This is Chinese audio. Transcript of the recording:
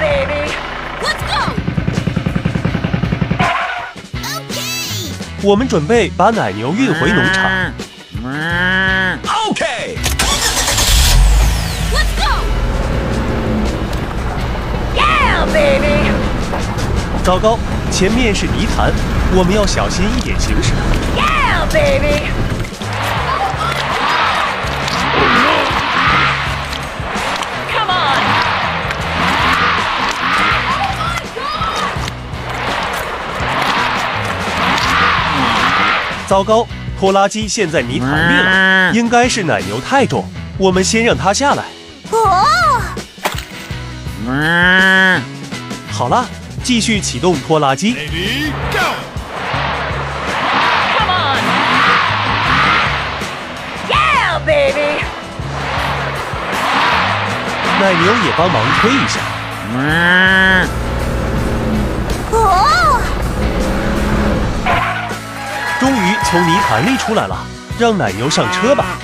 baby. Let's go. Okay. 我们准备把奶牛运回农场。 OK。 Let's go. Yeah, baby. 糟糕，前面是泥潭，我们要小心一点行驶。 Yeah, baby. Come on. 糟糕，拖拉机陷在泥潭里了，应该是奶牛太重，我们先让它下来。哦，好啦，继续启动拖拉机。 Ready go。 Come on. Yeah, baby. 奶牛也帮忙推一下。哦，终于从泥潭里出来了，让奶牛上车吧。